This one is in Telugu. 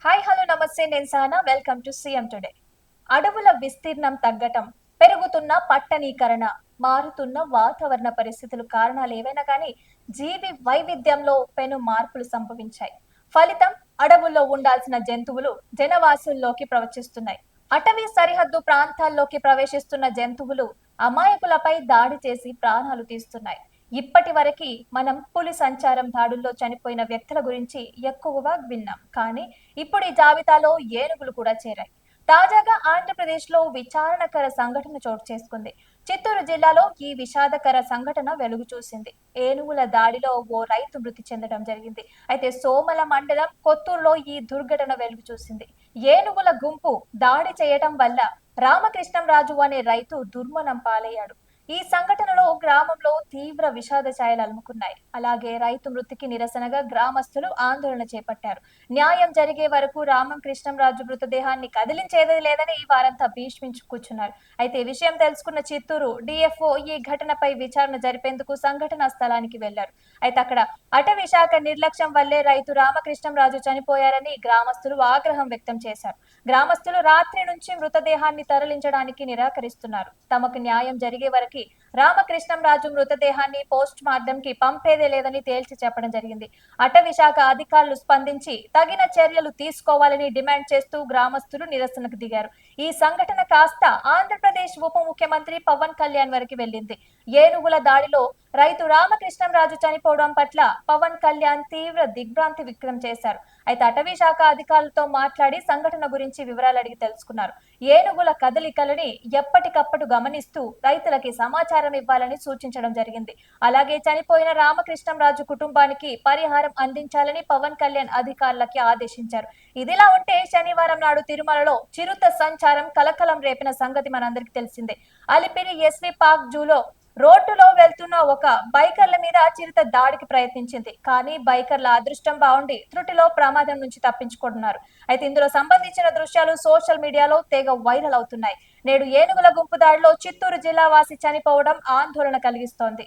హాయ్ హలో నమస్తే నేను సానా వెల్కమ్ టు సీఎం టుడే. అడవుల విస్తీర్ణం తగ్గటం, పెరుగుతున్న పట్టణీకరణ, మారుతున్న వాతావరణ పరిస్థితులు కారణాలు ఏవైనా కానీ జీవి వైవిధ్యంలో పెను మార్పులు సంభవించాయి. ఫలితం అడవుల్లో ఉండాల్సిన జంతువులు జనవాసుల్లోకి ప్రవచిస్తున్నాయి. అటవీ సరిహద్దు ప్రాంతాల్లోకి ప్రవేశిస్తున్న జంతువులు అమాయకులపై దాడి చేసి ప్రాణాలు తీస్తున్నాయి. ఇప్పటి వరకు మనం పులి సంచారం దాడుల్లో చనిపోయిన వ్యక్తుల గురించి ఎక్కువగా విన్నాం. కానీ ఇప్పుడు ఈ జాబితాలో ఏనుగులు కూడా చేరాయి. తాజాగా ఆంధ్రప్రదేశ్ లో విచారణకర సంఘటన చోటు చేసుకుంది. చిత్తూరు జిల్లాలో ఈ విషాదకర సంఘటన వెలుగు చూసింది. ఏనుగుల దాడిలో ఓ రైతు మృతి చెందడం జరిగింది. అయితే సోమల మండలం కొత్తూరులో ఈ దుర్ఘటన వెలుగు చూసింది. ఏనుగుల గుంపు దాడి చేయటం వల్ల రామకృష్ణంరాజు అనే రైతు దుర్మరణం పాలయ్యాడు. ఈ సంఘటనలో గ్రామంలో తీవ్ర విషాద ఛాయలు అలుముకున్నాయి. అలాగే రైతు మృతికి నిరసనగా గ్రామస్తులు ఆందోళన చేపట్టారు. న్యాయం జరిగే వరకు రామం కృష్ణంరాజు మృతదేహాన్ని కదిలించేదే లేదని వారంతా భీష్మించు కూర్చున్నారు. అయితే ఈ విషయం తెలుసుకున్న చిత్తూరు డిఎఫ్ఓ ఈ ఘటనపై విచారణ జరిపేందుకు సంఘటనా స్థలానికి వెళ్లారు. అయితే అక్కడ అటవీ శాఖ నిర్లక్ష్యం వల్లే రైతు రామకృష్ణంరాజు చనిపోయారని గ్రామస్తులు ఆగ్రహం వ్యక్తం చేశారు. గ్రామస్తులు రాత్రి నుంచి మృతదేహాన్ని తరలించడానికి నిరాకరిస్తున్నారు. తమకు న్యాయం జరిగే వరకు రామకృష్ణంరాజు మృతదేహాన్ని పోస్ట్ మార్టం కి పంపేదే లేదని తేల్చి చెప్పడం జరిగింది. అటవీ శాఖ అధికారులు స్పందించి తగిన చర్యలు తీసుకోవాలని డిమాండ్ చేస్తూ గ్రామస్తులు నిరసనకు దిగారు. ఈ సంఘటన కాస్త ఆంధ్రప్రదేశ్ ఉప ముఖ్యమంత్రి పవన్ కళ్యాణ్ వరకు వెళ్ళింది. ఏనుగుల దాడిలో రైతు రామకృష్ణంరాజు చనిపోవడం పట్ల పవన్ కళ్యాణ్ తీవ్ర దిగ్భ్రాంతి వ్యక్తం చేశారు. అయితే అటవీ శాఖ అధికారులతో మాట్లాడి సంఘటన గురించి వివరాలు అడిగి తెలుసుకున్నారు. ఏనుగుల కదలికలని ఎప్పటికప్పుడు గమనిస్తూ రైతులకి సమాచారం ఇవ్వాలని సూచించడం జరిగింది. అలాగే చనిపోయిన రామకృష్ణంరాజు కుటుంబానికి పరిహారం అందించాలని పవన్ కళ్యాణ్ అధికారులకి ఆదేశించారు. ఇదిలా ఉంటే శనివారం నాడు తిరుమలలో చిరుత సంచారం కలకలం రేపిన సంగతి మనందరికీ తెలిసిందే. అలిపిరి ఎస్వి పార్క్ జూలో రోడ్డులో వెళ్తున్న ఒక బైకర్ల మీద చిరుత దాడికి ప్రయత్నించింది. కానీ బైకర్ల అదృష్టం బాగుండి త్రుటిలో ప్రమాదం నుంచి తప్పించుకుంటున్నారు. అయితే ఇందులో సంబంధించిన దృశ్యాలు సోషల్ మీడియాలో తెగ వైరల్ అవుతున్నాయి. నేడు ఏనుగుల గుంపు దాడిలో చిత్తూరు జిల్లా వాసి చనిపోవడం ఆందోళన కలిగిస్తోంది.